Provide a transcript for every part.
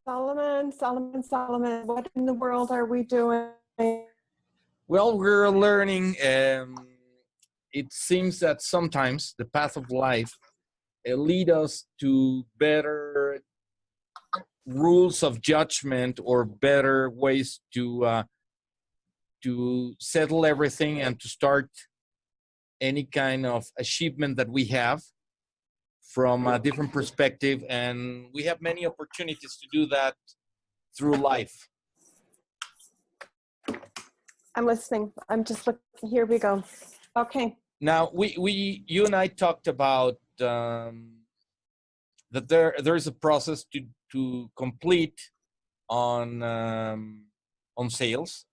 Solomon, what in the world are we doing? Well, we're learning. It seems that sometimes the path of life lead us to better rules of judgment or better ways to settle everything and to start any kind of achievement that we have from a different perspective. And we have many opportunities to do that through life. I'm listening. I'm just looking. Here we go. Okay. Now, you and I talked about that there is a process to complete on sales,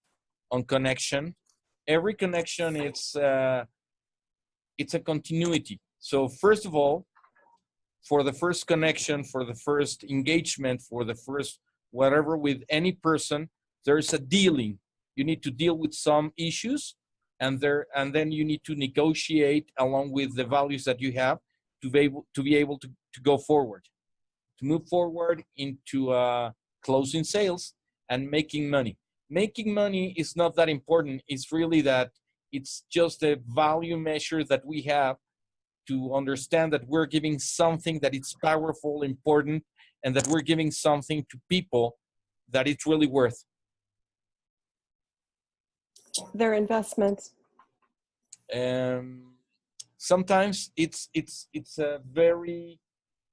on connection. Every connection, it's a continuity. So first of all, for the first connection, for the first engagement, for the first whatever with any person, there's a dealing. You need to deal with some issues, and then you need to negotiate along with the values that you have to be able to go forward, to move forward into closing sales and making money. Making money is not that important. It's really that it's just a value measure that we have to understand that we're giving something that it's powerful, important, and that we're giving something to people that it's really worth. Their investments. Sometimes it's a very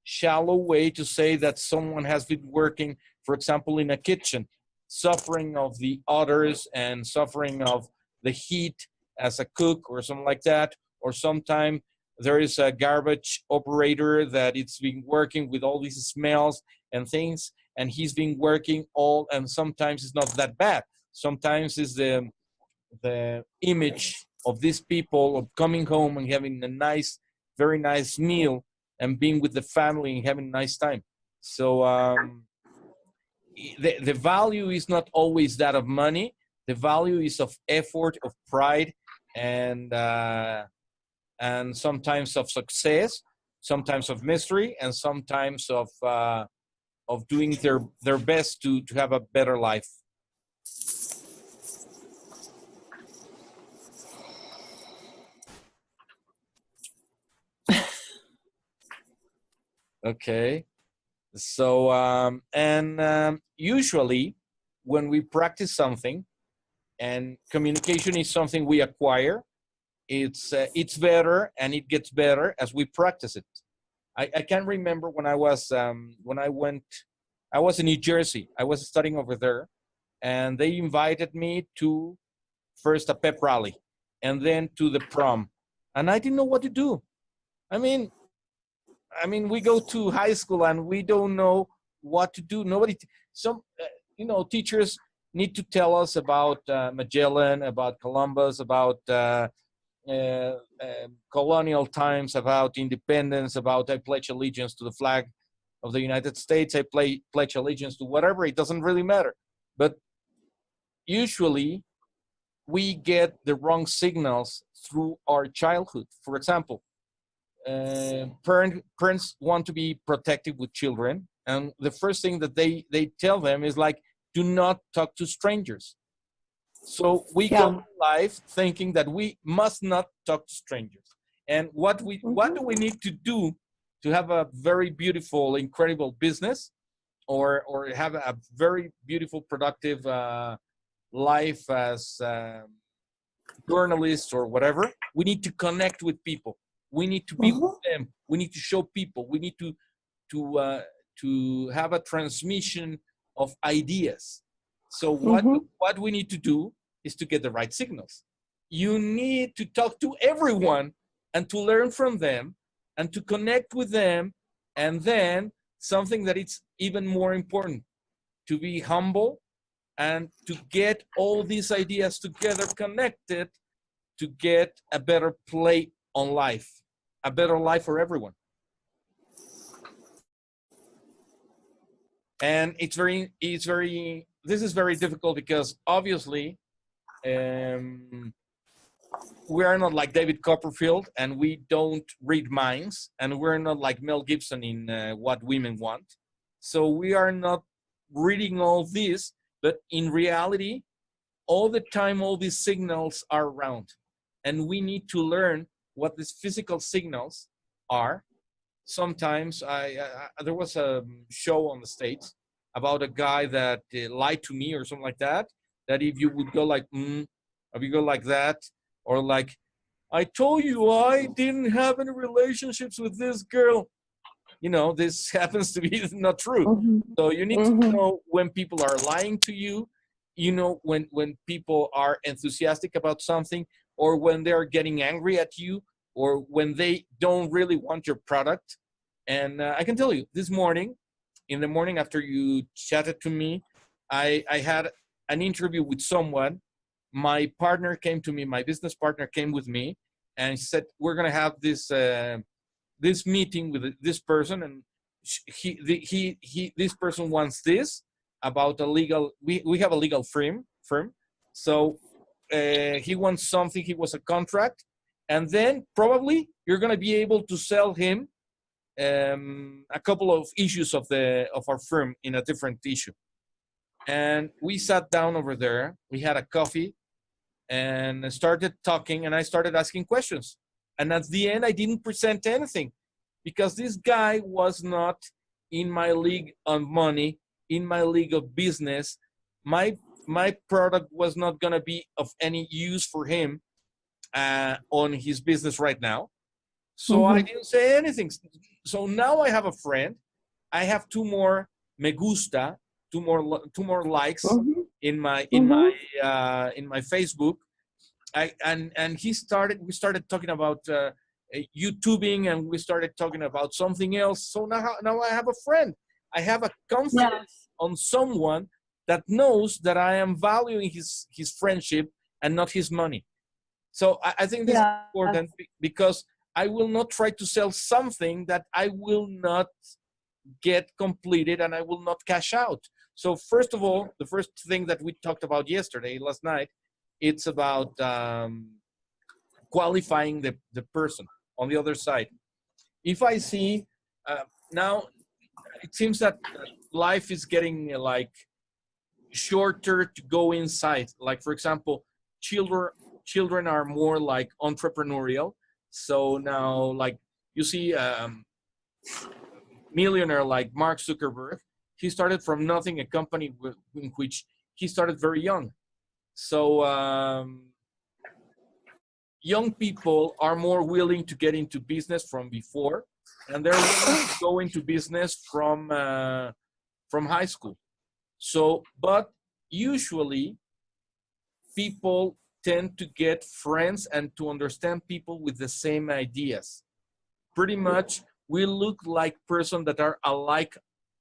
shallow way to say that someone has been working, for example, in a kitchen, suffering of the odors and suffering of the heat as a cook or something like that. Or sometimes there is a garbage operator that it's been working with all these smells and things, and he's been working all, and sometimes it's not that bad. Sometimes it's the image of these people of coming home and having a nice, very nice meal and being with the family and having a nice time. So the value is not always that of money. The value is of effort, of pride, and sometimes of success, sometimes of mystery, and sometimes of doing their best to have a better life. Okay. So, usually when we practice something, and communication is something we acquire, it's better and it gets better as we practice it. I can't remember when I was in New Jersey. I was studying over there, and they invited me to first a pep rally and then to the prom, and I didn't know what to do. I mean, we go to high school and we don't know what to do. Teachers need to tell us about Magellan, about Columbus, about colonial times, about independence, about I pledge allegiance to the flag of the United States. I pledge allegiance to whatever. It doesn't really matter. But usually we get the wrong signals through our childhood. For example, parents want to be protective with children, and the first thing that they tell them is like, do not talk to strangers. So we go through life thinking that we must not talk to strangers. And what do we need to do to have a very beautiful, incredible business, or have a very beautiful, productive life as journalists or whatever? We need to connect with people. We need to be with them. We need to show people. We need to have a transmission of ideas. So what we need to do is to get the right signals. You need to talk to everyone and to learn from them and to connect with them. And then something that is even more important, to be humble and to get all these ideas together connected to get a better play on life. A better life for everyone. And this is very difficult because obviously we are not like David Copperfield, and we don't read minds, and we're not like Mel Gibson in What Women Want. So we are not reading all this, but in reality, all the time, all these signals are around. And we need to learn what these physical signals are. Sometimes there was a show on the States about a guy that lied to me or something like that, that if you would go like, if you go like that, or like, I told you I didn't have any relationships with this girl. You know, this happens to be not true. Mm-hmm. So you need to Mm-hmm. know when people are lying to you, you know, when people are enthusiastic about something, or when they're getting angry at you, or when they don't really want your product. And I can tell you, this morning, in the morning after you chatted to me, I had an interview with someone. My partner came to me, my business partner came with me, and said, we're going to have this this meeting with this person, and this person wants this about a legal, we have a legal firm. So he wants something, he was a contract, and then probably you're going to be able to sell him a couple of issues of our firm in a different issue. And we sat down over there, we had a coffee, and started talking, and I started asking questions. And at the end, I didn't present anything, because this guy was not in my league of money, in my league of business. My product was not going to be of any use for him on his business right now. So I didn't say anything. So now I have a friend. I have two more me gusta, two more likes in my Facebook. We started talking about YouTubing, and we started talking about something else. So now I have a friend. I have a confidence on someone that knows that I am valuing his friendship and not his money. So I think this is important, because I will not try to sell something that I will not get completed and I will not cash out. So first of all, the first thing that we talked about last night, it's about qualifying the person on the other side. If I see now, it seems that life is getting like shorter to go inside. Like, for example, children are more like entrepreneurial. So now, like, you see millionaire like Mark Zuckerberg, he started from nothing, a company in which he started very young. So young people are more willing to get into business from before, and they're willing to go into business from high school. So, but usually people tend to get friends and to understand people with the same ideas. Pretty much, we look like persons that are alike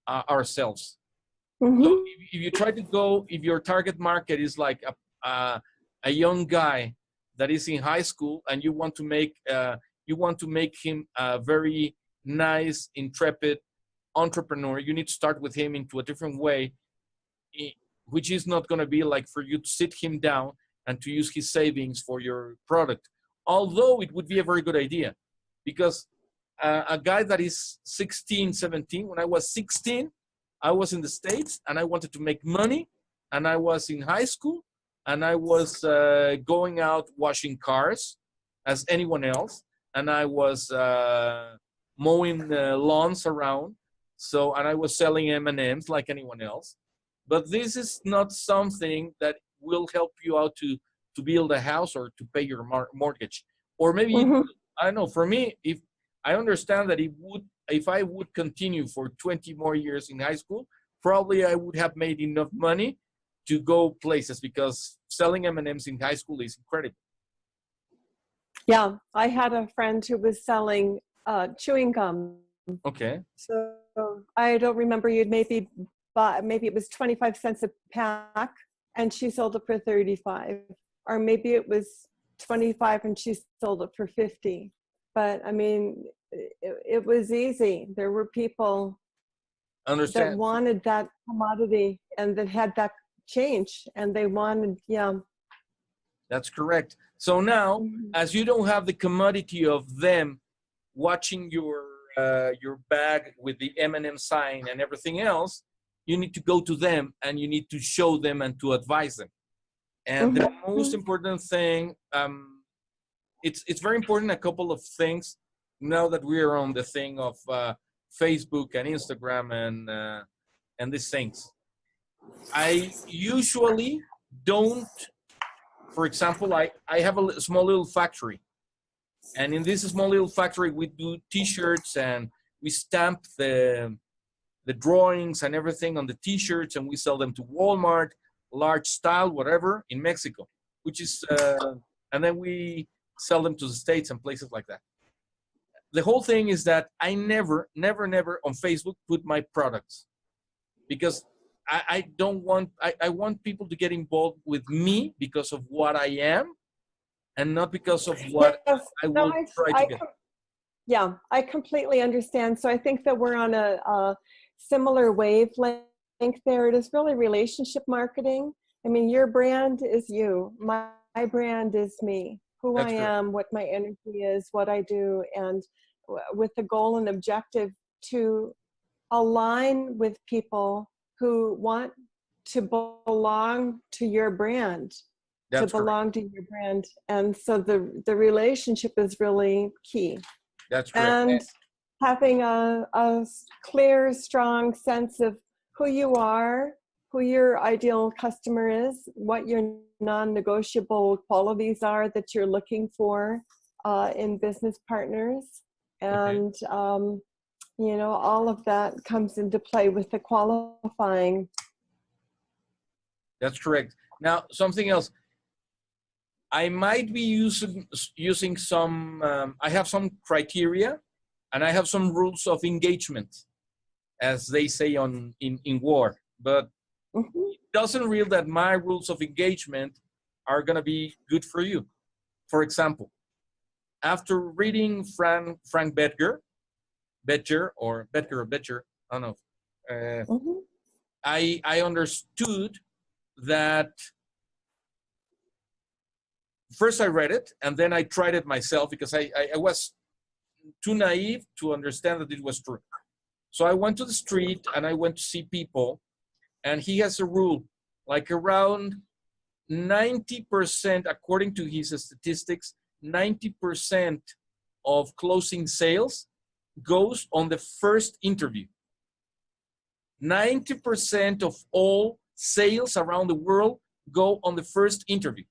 ourselves. So if you try to go, if your target market is like a young guy that is in high school, and you want to make him a very nice, intrepid entrepreneur, you need to start with him into a different way, which is not going to be like for you to sit him down and to use his savings for your product. Although it would be a very good idea, because a guy that is 16, 17, when I was 16, I was in the States and I wanted to make money, and I was in high school, and I was going out washing cars as anyone else, and I was mowing lawns around. So, and I was selling M&Ms like anyone else. But this is not something that will help you out to build a house or to pay your mortgage. Or maybe, I don't know, for me, if I understand that if I would continue for 20 more years in high school, probably I would have made enough money to go places, because selling M&Ms in high school is incredible. Yeah, I had a friend who was selling chewing gum. Okay. So I don't remember, maybe it was 25 cents a pack, and she sold it for 35, or maybe it was 25 and she sold it for 50. But I mean, it was easy. There were people that wanted that commodity and that had that change, and they wanted, That's correct. So now, as you don't have the commodity of them watching your bag with the M&M sign and everything else, you need to go to them and you need to show them and to advise them. And the most important thing, it's very important, a couple of things, now that we are on the thing of Facebook and Instagram and these things. I usually don't, for example, I have a small little factory. And in this small little factory, we do t-shirts and we stamp the drawings and everything on the t-shirts, and we sell them to Walmart, large style, whatever, in Mexico, which is, and then we sell them to the States and places like that. The whole thing is that I never on Facebook put my products, because I don't want, I want people to get involved with me because of what I am and not because of what I will try to get. Yeah, I completely understand. So I think that we're on a similar wavelength there. It is really relationship marketing. I mean, your brand is you. My brand is me, who I am, what my energy is, what I do, and with the goal and objective to align with people who want to belong to your brand. To belong to your brand. And so the relationship is really key. That's correct. And having a clear, strong sense of who you are, who your ideal customer is, what your non-negotiable qualities are that you're looking for in business partners. And, you know, all of that comes into play with the qualifying. That's correct. Now, something else. I might be using some, I have some criteria and I have some rules of engagement, as they say in war, but it doesn't mean that my rules of engagement are going to be good for you. For example, after reading Frank Bettger, I don't know, I understood that. First I read it, and then I tried it myself, because I was too naive to understand that it was true. So I went to the street and I went to see people, and he has a rule, like around 90%, according to his statistics, 90% of closing sales goes on the first interview. 90% of all sales around the world go on the first interview.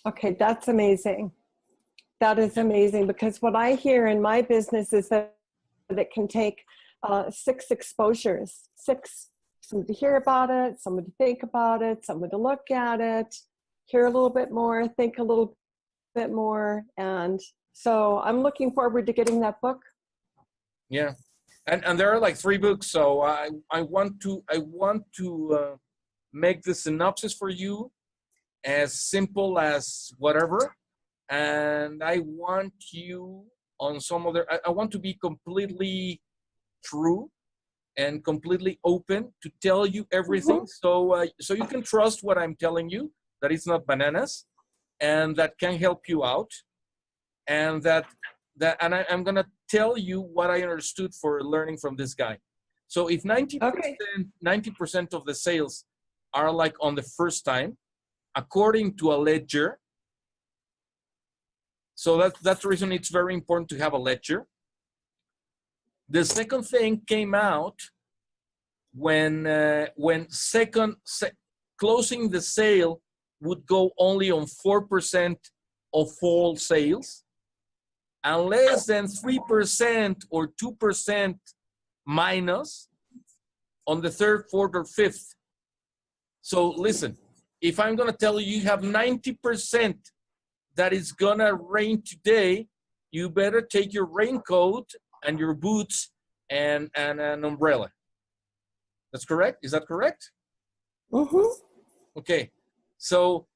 Okay, that's amazing. That is amazing, because what I hear in my business is that it can take 6 exposures, 6, someone to hear about it, someone to think about it, someone to look at it, hear a little bit more, think a little bit more. And so I'm looking forward to getting that book. Yeah. And there are like 3 books. So I want to make the synopsis for you as simple as whatever, and I want you on some other, I want to be completely true and completely open to tell you everything, so you can trust what I'm telling you, that it's not bananas, and that can help you out, and and I'm gonna tell you what I understood for learning from this guy. So if 90% of the sales are like on the first time, according to a ledger. So that's the reason it's very important to have a ledger. The second thing came out when closing the sale would go only on 4% of all sales, and less than 3% or 2% minus on the third, fourth, or fifth. So listen, if I'm going to tell you have 90% that is going to rain today, you better take your raincoat and your boots and an umbrella. That's correct? Is that correct? Okay. So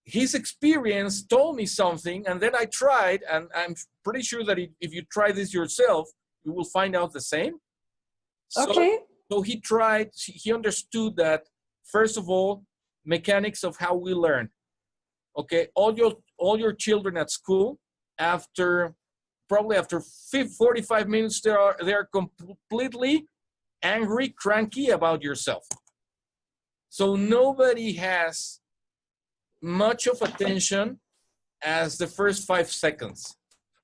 his experience told me something, and then I tried, and I'm pretty sure that if you try this yourself, you will find out the same. So he tried, he understood that, first of all, mechanics of how we learn. Okay, all your children at school, probably after 45 minutes, they're completely angry, cranky about yourself. So nobody has much of attention as the first 5 seconds.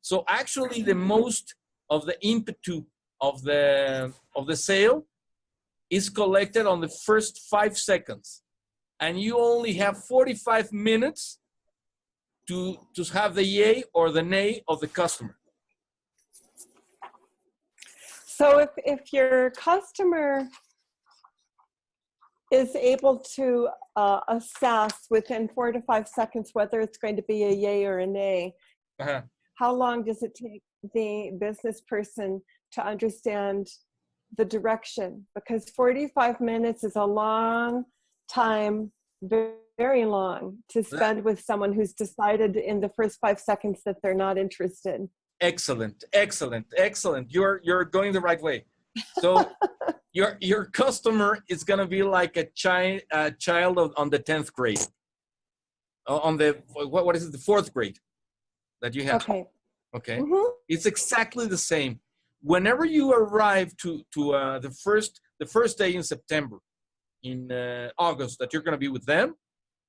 So actually the most of the impetus of the sale is collected on the first 5 seconds. And you only have 45 minutes to have the yay or the nay of the customer. So if your customer is able to assess within 4 to 5 seconds whether it's going to be a yay or a nay, how long does it take the business person to understand the direction? Because 45 minutes is a long time, very long, to spend with someone who's decided in the first 5 seconds that they're not interested. Excellent, excellent, excellent. You're going the right way. So your customer is gonna be like a child on the 10th grade, on the what is it, the 4th grade that you have. Okay. Mm-hmm. It's exactly the same. Whenever you arrive to the first day in September, in August, that you're gonna be with them,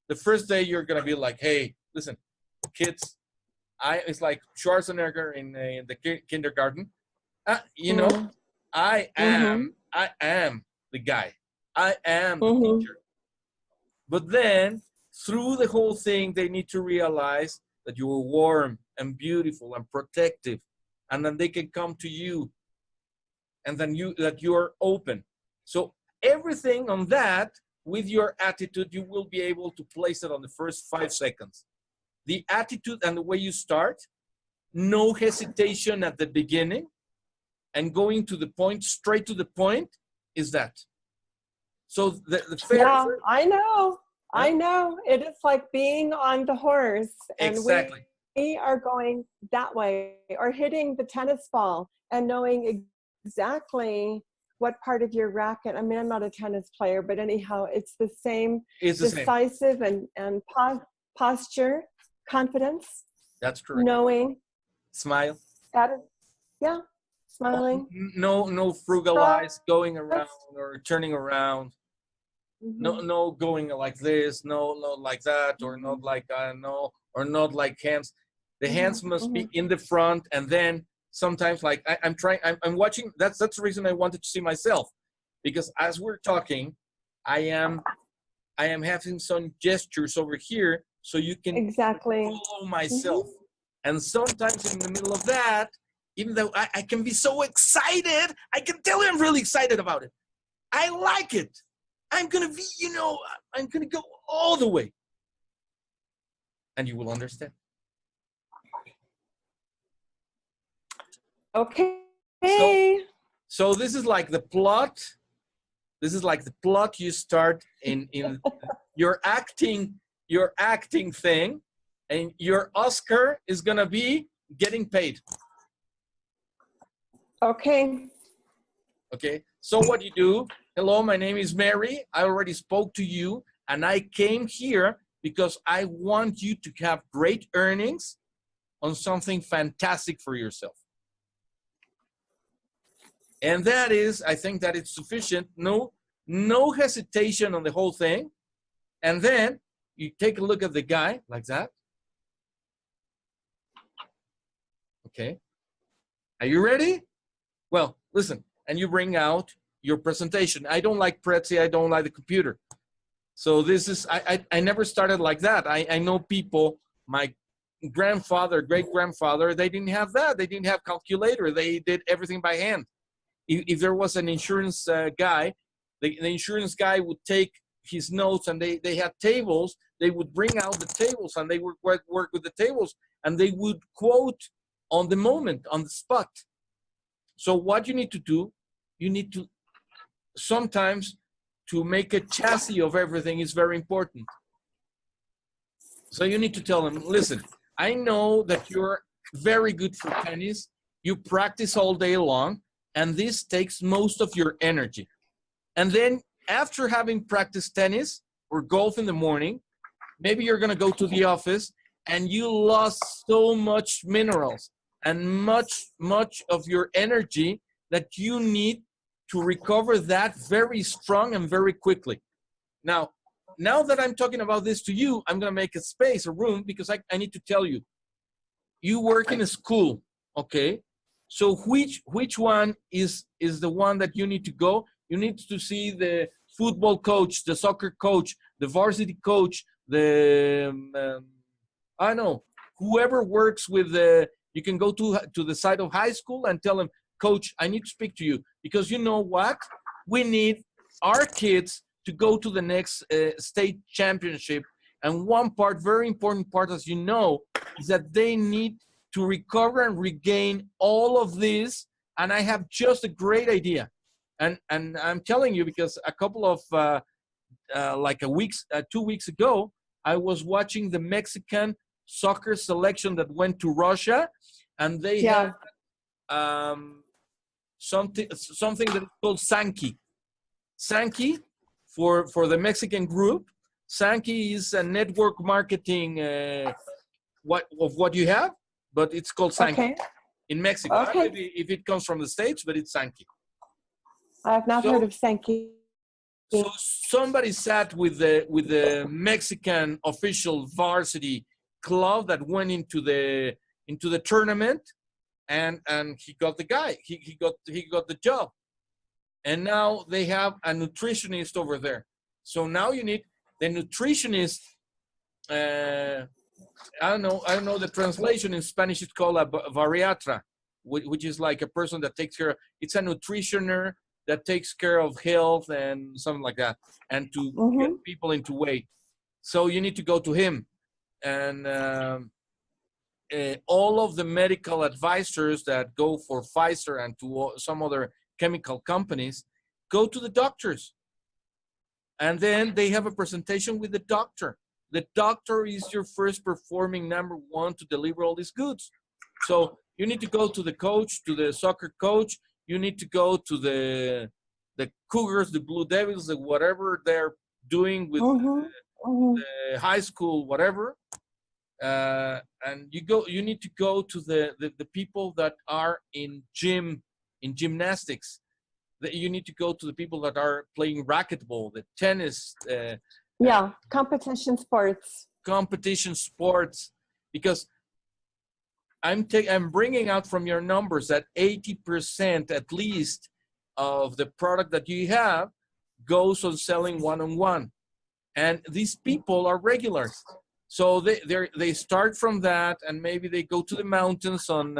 the first day you're gonna be like, hey, listen, kids. It's like Schwarzenegger in the kindergarten. You know, I am the guy. I am the teacher. But then, through the whole thing, they need to realize that you are warm and beautiful and protective, and then they can come to you, and then that you are open. So everything on that, with your attitude, you will be able to place it on the first 5 seconds. The attitude and the way you start, no hesitation at the beginning, and going to the point, straight to the point, is that. So the fair. Yeah, I know. Yeah. I know. It is like being on the horse, and exactly. We are going that way, or hitting the tennis ball and knowing exactly what part of your racket. I mean, I'm not a tennis player, but anyhow, it's the same. It's decisive same. And posture. Confidence. That's correct. Knowing. Smile. Yeah. Smiling. No frugal eyes going around or turning around. No going like this. No like that, or not like no, or not like hands. The hands must be in the front, and then sometimes like I'm watching. That's the reason I wanted to see myself, because as we're talking, I am having some gestures over here. So you can follow myself. And sometimes in the middle of that, even though I can be so excited, I can tell you I'm really excited about it. I like it. I'm going to be, I'm going to go all the way. And you will understand. Okay. So this is like the plot. This is like the plot you start in your acting thing, and your Oscar is gonna be getting paid. Okay. So what you do? Hello, my name is Mary. I already spoke to you, and I came here because I want you to have great earnings on something fantastic for yourself. And that is, I think that it's sufficient. No hesitation on the whole thing, and then you take a look at the guy like that. Okay. Are you ready? Well, listen, and you bring out your presentation. I don't like Prezi. I don't like the computer. So this is, I never started like that. I know people, my grandfather, great-grandfather, they didn't have that. They didn't have calculator. They did everything by hand. If there was an insurance guy, the insurance guy would take his notes, and they had tables. They would bring out the tables, and they would work with the tables, and they would quote on the moment, on the spot. So what you need to do, you need to sometimes to make a chassis of everything is very important. So you need to tell them, listen, I know that you're very good for tennis. You practice all day long, and this takes most of your energy. And then after having practiced tennis or golf in the morning, maybe you're going to go to the office and you lost so much minerals and much of your energy that you need to recover that very strong and very quickly. Now that I'm talking about this to you, I'm going to make a space, a room, because I need to tell you, you work in a school, okay? So which one is the one that you need to go? You need to see the football coach, the soccer coach, the varsity coach, the, I don't know, whoever works with the, you can go to the side of high school and tell them, Coach, I need to speak to you, because you know what? We need our kids to go to the next state championship. And one part, very important part, as you know, is that they need to recover and regain all of this. And I have just a great idea. And I'm telling you, because a couple of, like 2 weeks ago, I was watching the Mexican soccer selection that went to Russia, and they had something that is called Sankey. Sankey, for the Mexican group, Sankey is a network marketing what you have, but it's called Sankey in Mexico. I don't know if it comes from the States, but it's Sankey. I have not heard of Sankey. So somebody sat with the Mexican official varsity club that went into the tournament, and he got the guy. He got the job, and now they have a nutritionist over there. So now you need the nutritionist. I don't know the translation in Spanish. It's called a bariatra, which is like a person that takes care of. It's a nutritioner that takes care of health and something like that, and to get people into weight. So you need to go to him, and all of the medical advisors that go for Pfizer and to some other chemical companies go to the doctors, and then they have a presentation with the doctor. The doctor is your first performing number one to deliver all these goods. So you need to go to the coach, to the soccer coach. You need to go to the Cougars, the Blue Devils, the whatever they're doing with the high school, whatever. And you need to go to the people that are in gymnastics. You need to go to the people that are playing racquetball, the tennis. Competition sports, because I'm bringing out from your numbers that 80% at least of the product that you have goes on selling one-on-one, and these people are regulars. So they start from that, and maybe they go to the mountains from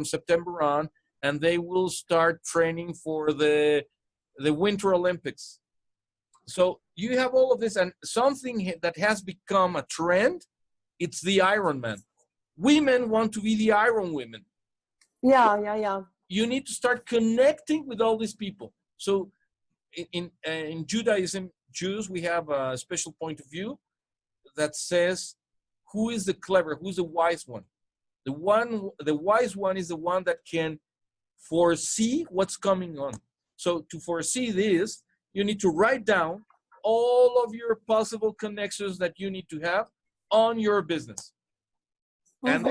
September on, and they will start training for the Winter Olympics. So you have all of this, and something that has become a trend, it's the Ironman. Women want to be the Iron women. Yeah. You need to start connecting with all these people. So in Judaism, Jews, we have a special point of view that says, who is the clever, who's the wise one? The wise one is the one that can foresee what's coming on. So to foresee this, you need to write down all of your possible connections that you need to have on your business. And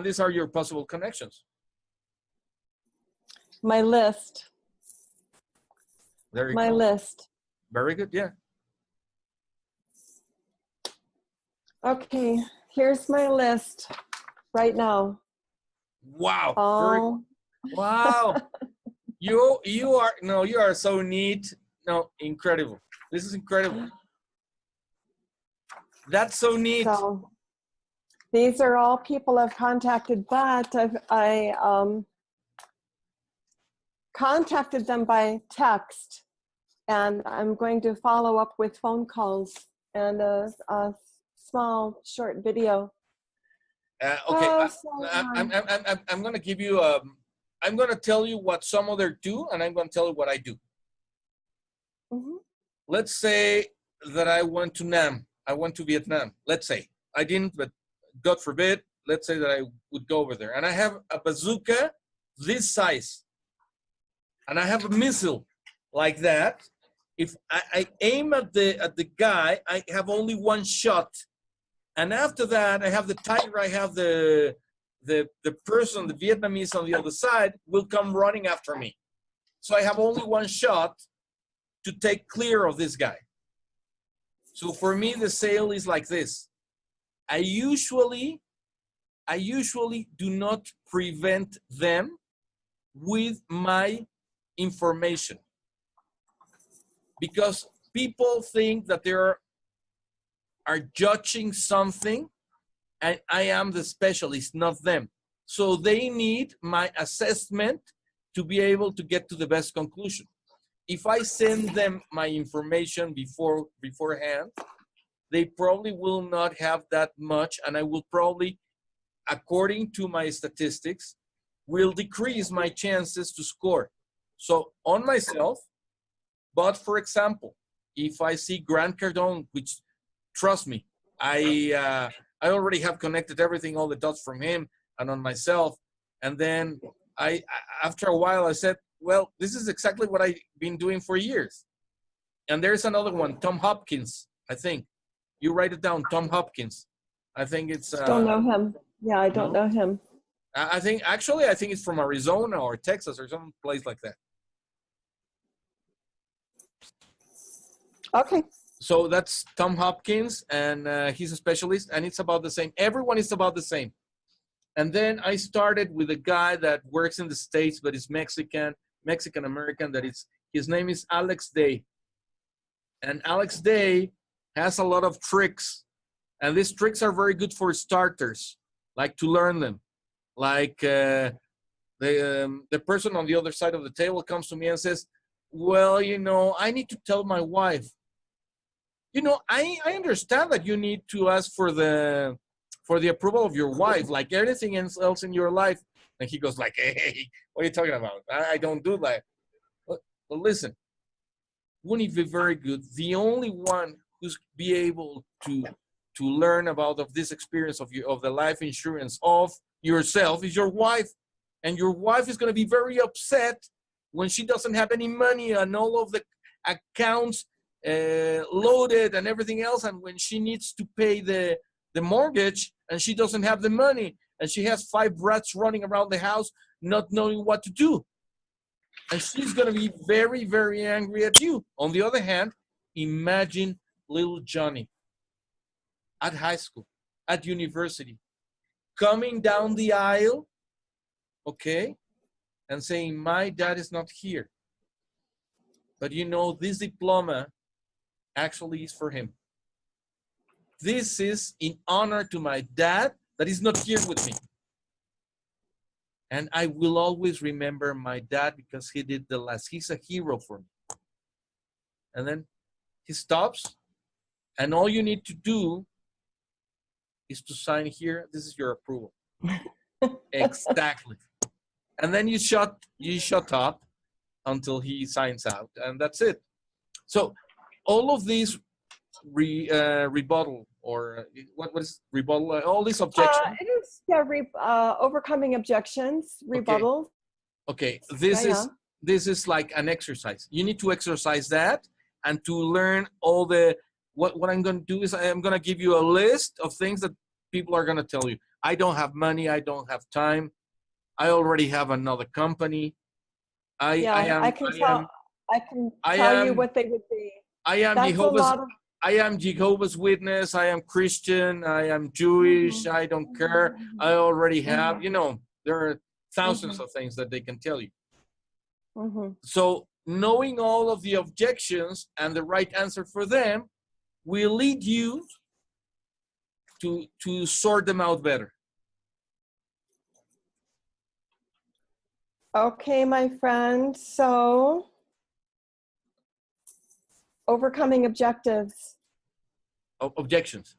these are your possible connections. My list. There you go. My list. Very good, yeah. Okay, here's my list right now. Wow. Wow. You are so neat. No, incredible. This is incredible. That's so neat. So these are all people I've contacted, but I contacted them by text, and I'm going to follow up with phone calls and a small short video. Okay, I'm going to give you. I'm going to tell you what some others do, and I'm going to tell you what I do. Let's say that I went to Nam. I went to Vietnam. Let's say I didn't, but God forbid. Let's say that I would go over there, and I have a bazooka this size, and I have a missile like that. If I aim at the guy, I have only one shot, and after that, I have the tiger. I have the person, the Vietnamese on the other side, will come running after me. So I have only one shot to take clear of this guy. So for me, the sale is like this. I usually do not prevent them with my information, because people think that they are judging something and I am the specialist, not them. So they need my assessment to be able to get to the best conclusion. If I send them my information beforehand, they probably will not have that much, and I will probably, according to my statistics, will decrease my chances to score. So on myself, but for example, if I see Grant Cardone, which, trust me, I already have connected everything, all the dots from him and on myself. And then after a while, I said, well, this is exactly what I've been doing for years. And there's another one, Tom Hopkins, I think. You write it down, Tom Hopkins. I think it's... don't know him. Yeah, I don't know him. I think it's from Arizona or Texas or some place like that. Okay. So that's Tom Hopkins, and he's a specialist, and it's about the same. Everyone is about the same. And then I started with a guy that works in the States, but is Mexican-American, his name is Alex Day. And Alex Day has a lot of tricks, and these tricks are very good for starters, like to learn them. Like the person on the other side of the table comes to me and says, well, I need to tell my wife. I understand that you need to ask for the approval of your wife, like everything else in your life. And he goes like, hey, what are you talking about? I don't do that. But listen, wouldn't it be very good? The only one who's be able to learn about of this experience of the life insurance of yourself is your wife. And your wife is going to be very upset when she doesn't have any money and all of the accounts loaded and everything else, and when she needs to pay the mortgage and she doesn't have the money, and she has 5 rats running around the house not knowing what to do, and she's going to be very, very angry at you. On the other hand, imagine little Johnny at high school, at university, coming down the aisle, okay, and saying, my dad is not here, but this diploma actually is for him. This is in honor to my dad that is not here with me. And I will always remember my dad because he did the last. He's a hero for me. And then he stops, and all you need to do is to sign here. This is your approval. Exactly. And then you shut up until he signs out, and that's it. So all of these rebuttal, or what is rebuttal? All these objections. It is overcoming objections, rebuttal. Okay. This is like an exercise. You need to exercise that, and to learn all the what I'm going to do is I'm going to give you a list of things that people are going to tell you. I don't have money. I don't have time. I already have another company. I can tell you what they would be. I am Jehovah's Witness. I am Christian. I am Jewish. I don't care. I already have, there are thousands of things that they can tell you. So knowing all of the objections and the right answer for them will lead you to sort them out better. Okay, my friend. So overcoming objectives. Objections.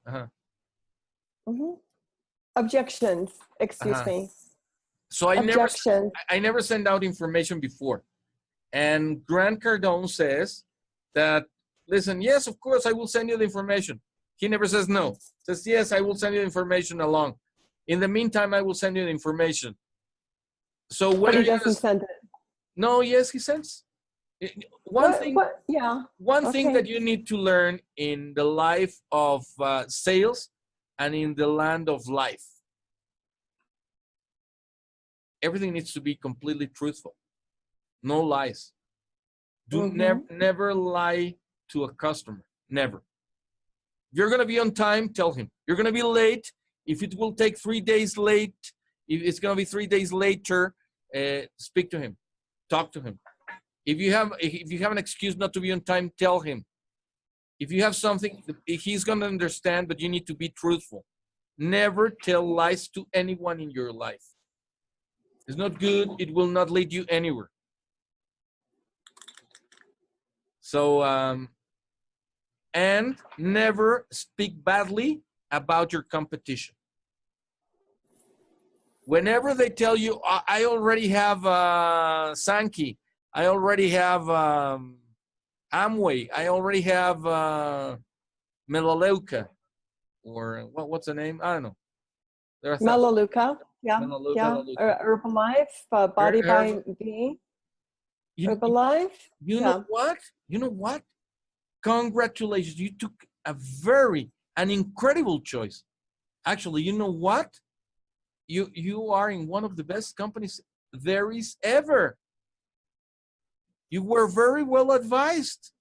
Objections. Excuse me. So I never send out information before. And Grant Cardone says that, listen, yes, of course, I will send you the information. He never says no. Says, yes, I will send you the information along. In the meantime, I will send you the information. So when but he doesn't send it. No, yes, he sends. One thing that you need to learn in the life of sales and in the land of life, everything needs to be completely truthful. No lies. Never lie to a customer. Never. If you're going to be on time, tell him. You're going to be late. If it will take 3 days late, if it's going to be 3 days later, speak to him. Talk to him. If you have an excuse not to be on time, tell him. If you have something, he's going to understand, but you need to be truthful. Never tell lies to anyone in your life. It's not good. It will not lead you anywhere. So, and never speak badly about your competition. Whenever they tell you, I already have Sankey, I already have Amway, I already have Melaleuca, or what's the name? I don't know. Melaleuca, yeah, Melaleuca, yeah. Melaleuca. Herbalife, Body by Me. Herbalife. You know what? You know what? Congratulations. You took an incredible choice. Actually, you know what? You are in one of the best companies there is ever. You were very well advised.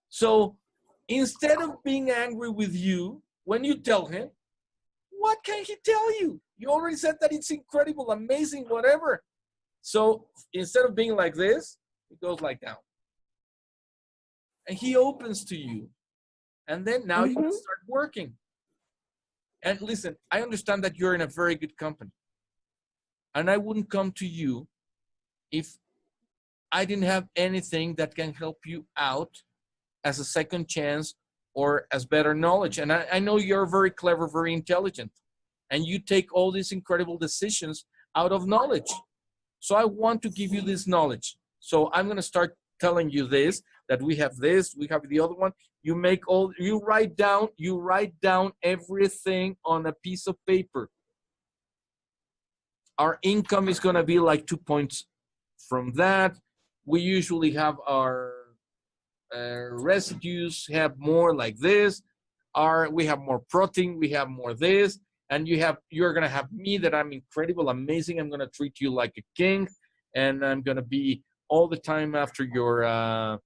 So instead of being angry with you, when you tell him, what can he tell you? You already said that it's incredible, amazing, whatever. So instead of being like this, it goes like down. And he opens to you. And then now you can start working. And listen, I understand that you're in a very good company. And I wouldn't come to you if I didn't have anything that can help you out as a second chance or as better knowledge. And I know you're very clever, very intelligent, and you take all these incredible decisions out of knowledge. So I want to give you this knowledge. So I'm going to start telling you this, that we have this, we have the other one. You write down everything on a piece of paper. Our income is going to be like 2 points from that. We usually have our residues have more like this. We have more protein, we have more this, and you're going to have me, that I'm incredible, amazing. I'm going to treat you like a king, and I'm going to be all the time after your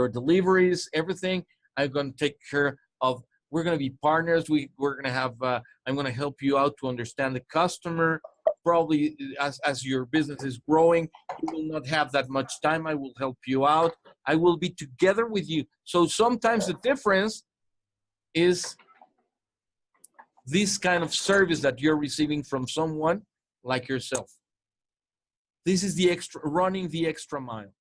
deliveries, everything. I'm going to take care of. We're going to be partners. We're going to have. I'm going to help you out to understand the customer. Probably as your business is growing, you will not have that much time. I will help you out. I will be together with you. So sometimes the difference is this kind of service that you're receiving from someone like yourself. This is running the extra mile.